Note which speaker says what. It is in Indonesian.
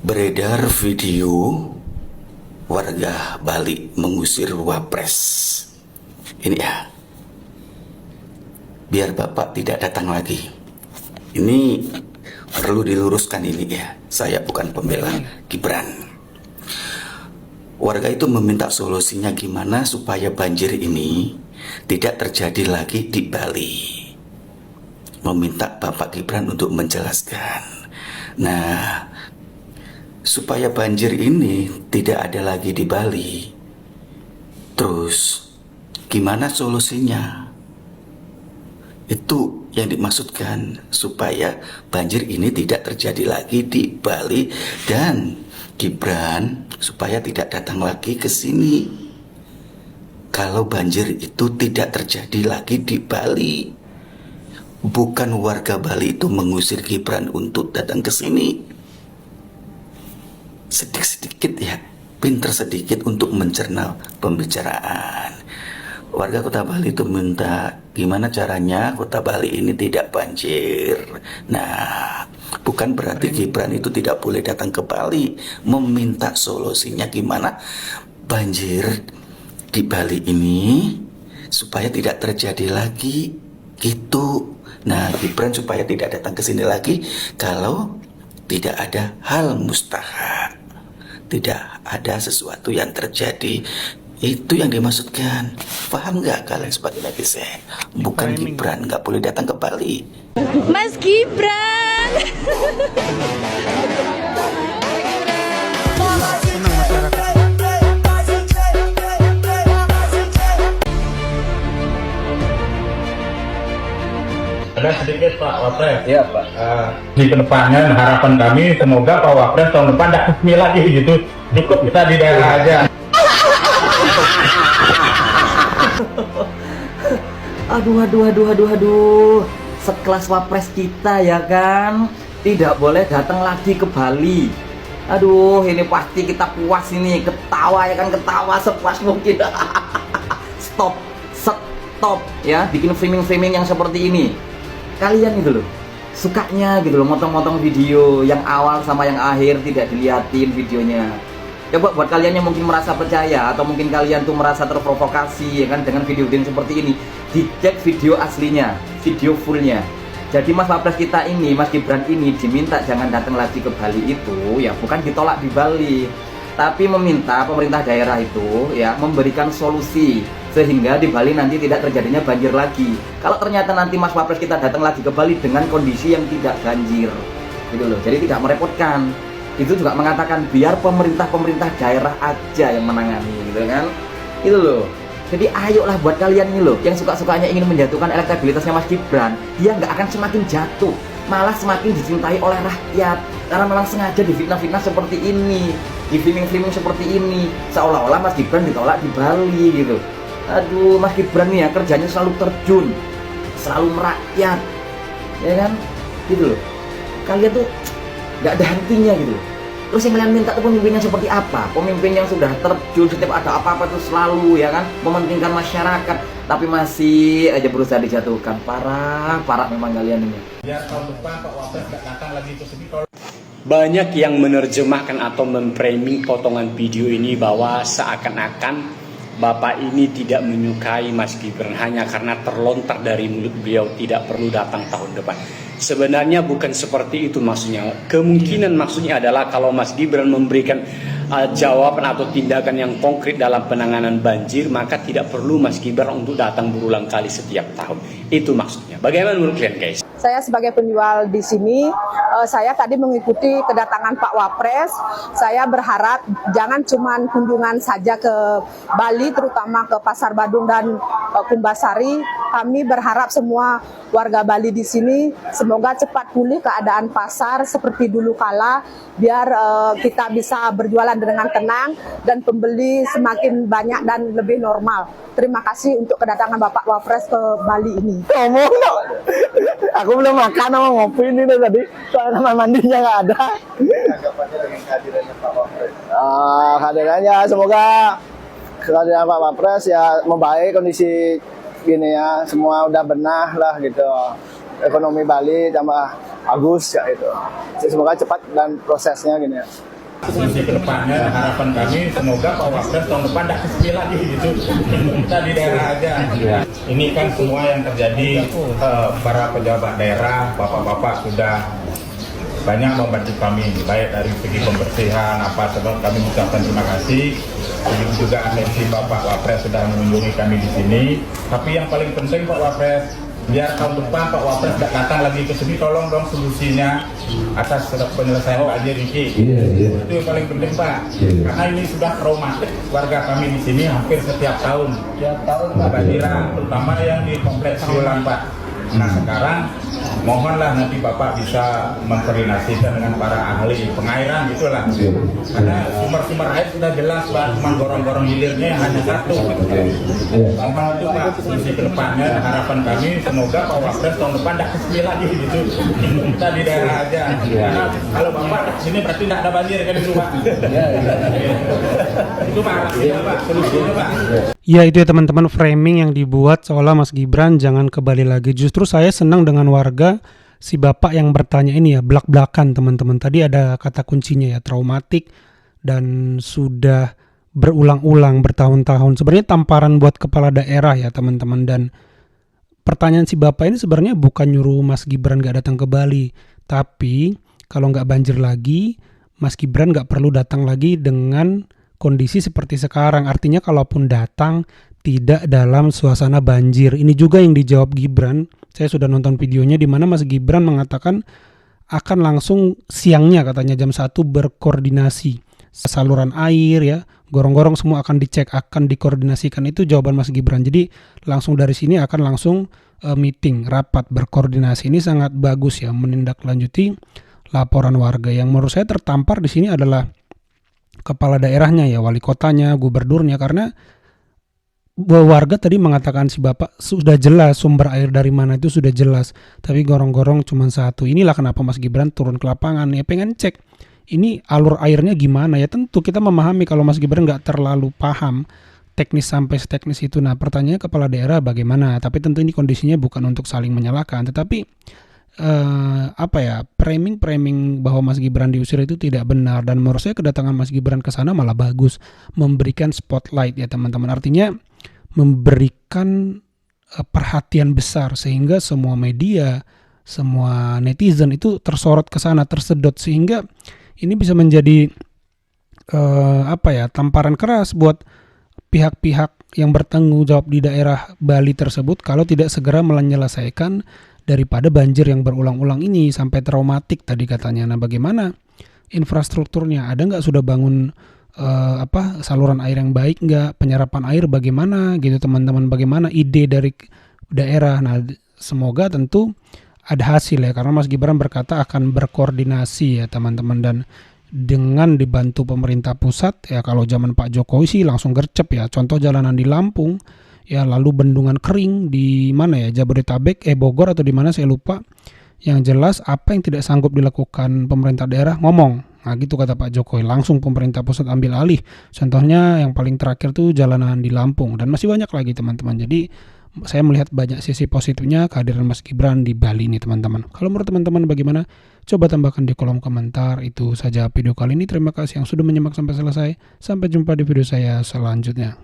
Speaker 1: Beredar video warga Bali mengusir Wapres. Ini ya, biar Bapak tidak datang lagi. Ini perlu diluruskan ini ya. Saya bukan pembela Gibran. Warga itu meminta solusinya gimana supaya banjir ini tidak terjadi lagi di Bali. Meminta Bapak Gibran untuk menjelaskan. Nah, supaya banjir ini tidak ada lagi di Bali, terus gimana solusinya? Itu yang dimaksudkan, supaya banjir ini tidak terjadi lagi di Bali dan Gibran supaya tidak datang lagi ke sini. Kalau banjir itu tidak terjadi lagi di Bali, bukan warga Bali itu mengusir Gibran untuk datang ke sini. Sedikit-sedikit ya, pinter sedikit untuk mencerna pembicaraan. Warga Kota Bali itu minta gimana caranya Kota Bali ini tidak banjir. Nah, bukan berarti Gibran itu tidak boleh datang ke Bali. Meminta solusinya gimana banjir di Bali ini supaya tidak terjadi lagi gitu. Nah, Gibran supaya tidak datang ke sini lagi kalau tidak ada hal mustahak, tidak ada sesuatu yang terjadi. Itu yang dimaksudkan. Paham nggak kalian sebagai netizen? Bukan Gibran nggak boleh datang ke Bali.
Speaker 2: Mas Gibran.
Speaker 3: Ada sedikit Pak Wapres.
Speaker 4: Iya Pak.
Speaker 3: Di kedepannya harapan kami semoga Pak Wapres tahun depan tidak resmi lagi gitu. Ikut kita di daerah aja.
Speaker 4: Aduh. Sekelas Wapres kita ya kan, tidak boleh datang lagi ke Bali. Aduh, ini pasti kita puas ini, ketawa ya kan, ketawa sepuas mungkin. Stop ya, bikin framing yang seperti ini. Kalian gitu loh, sukanya gitu loh, motong-motong video yang awal sama yang akhir tidak diliatin videonya. Coba buat kalian yang mungkin merasa percaya atau mungkin kalian tuh merasa terprovokasi ya kan dengan video seperti ini, dicek video aslinya, video fullnya. Jadi Mas Wapres kita ini, Mas Gibran ini diminta jangan datang lagi ke Bali itu ya bukan ditolak di Bali, tapi meminta pemerintah daerah itu ya memberikan solusi sehingga di Bali nanti tidak terjadinya banjir lagi. Kalau ternyata nanti Mas Wapres kita datang lagi ke Bali dengan kondisi yang tidak banjir gitu loh, jadi tidak merepotkan. Itu juga mengatakan biar pemerintah daerah aja yang menangani gitu kan, itu loh. Jadi ayolah buat kalian ini loh yang suka-sukanya ingin menjatuhkan elektabilitasnya Mas Gibran, dia nggak akan semakin jatuh, malah semakin dicintai oleh rakyat karena memang sengaja difitnah-fitnah seperti ini, di framing seperti ini, seolah-olah Mas Gibran ditolak di Bali gitu. Aduh, Mas Gibran nih ya kerjanya selalu terjun, selalu merakyat, ya kan, gitu loh. Kalian tuh nggak ada hentinya gitu. Terus yang kalian minta tuh pemimpin yang seperti apa? Pemimpin yang sudah terjun setiap ada apa-apa tuh selalu ya kan mementingkan masyarakat, tapi masih aja berusaha dijatuhkan. Parah memang kalian ini.
Speaker 3: Ya tahun depan Pak Wapres nggak datang lagi ke sini.
Speaker 5: Banyak yang menerjemahkan atau memframing potongan video ini bahwa seakan-akan Bapak ini tidak menyukai Mas Gibran hanya karena terlontar dari mulut beliau tidak perlu datang tahun depan. Sebenarnya bukan seperti itu maksudnya. Kemungkinan maksudnya adalah kalau Mas Gibran memberikan jawaban atau tindakan yang konkret dalam penanganan banjir, maka tidak perlu Mas Gibran untuk datang berulang kali setiap tahun. Itu maksudnya. Bagaimana menurut kalian guys?
Speaker 2: Saya sebagai penjual di sini, saya tadi mengikuti kedatangan Pak Wapres. Saya berharap jangan cuma kunjungan saja ke Bali, terutama ke Pasar Badung dan Kumbasari. Kami berharap semua warga Bali di sini semoga cepat pulih keadaan pasar seperti dulu kala, biar kita bisa berjualan dengan tenang dan pembeli semakin banyak dan lebih normal. Terima kasih untuk kedatangan Bapak Wapres ke Bali ini.
Speaker 6: Ngomong dong. Aku belum makan sama ngopi ini tadi. Soalnya kamar mandinya nggak ada.
Speaker 7: Tanggapannya dengan kehadirannya Pak Wapres?
Speaker 6: Kehadirannya semoga kehadiran Pak Wapres ya membaik kondisi gini ya. Semua udah benah lah gitu. Ekonomi Bali tambah bagus ya itu. Semoga cepat dan prosesnya gini ya.
Speaker 3: Sisi kedepannya harapan kami semoga Pak Wapres tahun depan tidak kesini lagi gitu. Kita di daerah aja. Ini kan semua yang terjadi, para pejabat daerah, bapak-bapak sudah banyak membantu kami, baik dari segi pembersihan apa sebab kami ucapkan terima kasih. Begitu juga atensi Bapak Wapres sudah mengunjungi kami di sini. Tapi yang paling penting Pak Wapres, biar tahun depan Pak Wapres tidak datang lagi ke sini, tolong dong solusinya atas penyelesaian banjir ini. Itu yang paling penting Pak. Karena ini sudah traumatik warga kami di sini hampir setiap tahun kebanjiran, terutama yang di kompleks Siulang Pak. Nah sekarang mohonlah nanti Bapak bisa mengkoordinasikan dengan para ahli pengairan gitulah. Karena sumber-sumber air sudah jelas Pak, cuma gorong-gorong hilirnya hanya satu. Mohon itu Pak, sisi kedepannya harapan kami semoga Pak Wapres tahun depan tidak kesini lagi gitu. Kita di daerah aja. Karena kalau Bapak kesini berarti tidak ada banjir kan itu Pak. Itu Pak, Pak, solusinya Pak.
Speaker 8: Ya itu ya teman-teman, framing yang dibuat seolah Mas Gibran jangan kembali lagi. Justru saya senang dengan warga si bapak yang bertanya ini ya, belak-belakan teman-teman. Tadi ada kata kuncinya ya, traumatik dan sudah berulang-ulang bertahun-tahun. Sebenarnya tamparan buat kepala daerah ya teman-teman. Dan pertanyaan si bapak ini sebenarnya bukan nyuruh Mas Gibran gak datang ke Bali. Tapi kalau gak banjir lagi, Mas Gibran gak perlu datang lagi dengan kondisi seperti sekarang. Artinya kalaupun datang tidak dalam suasana banjir. Ini juga yang dijawab Gibran. Saya sudah nonton videonya di mana Mas Gibran mengatakan akan langsung siangnya katanya jam 1 berkoordinasi. Saluran air ya, gorong-gorong semua akan dicek, akan dikoordinasikan. Itu jawaban Mas Gibran. Jadi langsung dari sini akan langsung meeting, rapat, berkoordinasi. Ini sangat bagus ya, menindaklanjuti laporan warga. Yang menurut saya tertampar di sini adalah kepala daerahnya ya, wali kotanya, gubernurnya, karena warga tadi mengatakan si bapak sudah jelas sumber air dari mana itu sudah jelas, tapi gorong-gorong cuma satu. Inilah kenapa Mas Gibran turun ke lapangan ya, pengen cek ini alur airnya gimana ya. Tentu kita memahami kalau Mas Gibran nggak terlalu paham teknis sampai seteknis itu. Nah pertanyaannya kepala daerah bagaimana, tapi tentu ini kondisinya bukan untuk saling menyalahkan, tetapi framing bahwa Mas Gibran diusir itu tidak benar. Dan menurut saya kedatangan Mas Gibran ke sana malah bagus, memberikan spotlight ya teman-teman. Artinya memberikan perhatian besar sehingga semua media, semua netizen itu tersorot ke sana, tersedot, sehingga ini bisa menjadi tamparan keras buat pihak-pihak yang bertanggung jawab di daerah Bali tersebut kalau tidak segera menyelesaikan daripada banjir yang berulang-ulang ini sampai traumatik tadi katanya. Nah bagaimana infrastrukturnya? Ada nggak sudah bangun saluran air yang baik nggak? Penyerapan air bagaimana gitu teman-teman? Bagaimana ide dari daerah? Nah semoga tentu ada hasil ya, karena Mas Gibran berkata akan berkoordinasi ya teman-teman, dan dengan dibantu pemerintah pusat ya. Kalau zaman Pak Jokowi sih langsung gercep ya, contoh jalanan di Lampung ya, lalu bendungan kering di mana ya, Jabodetabek, Bogor atau di mana saya lupa. Yang jelas apa yang tidak sanggup dilakukan pemerintah daerah ngomong. Nah gitu kata Pak Jokowi, langsung pemerintah pusat ambil alih. Contohnya yang paling terakhir tuh jalanan di Lampung, dan masih banyak lagi teman-teman. Jadi saya melihat banyak sisi positifnya kehadiran Mas Gibran di Bali ini teman-teman. Kalau menurut teman-teman bagaimana? Coba tambahkan di kolom komentar. Itu saja video kali ini. Terima kasih yang sudah menyimak sampai selesai. Sampai jumpa di video saya selanjutnya.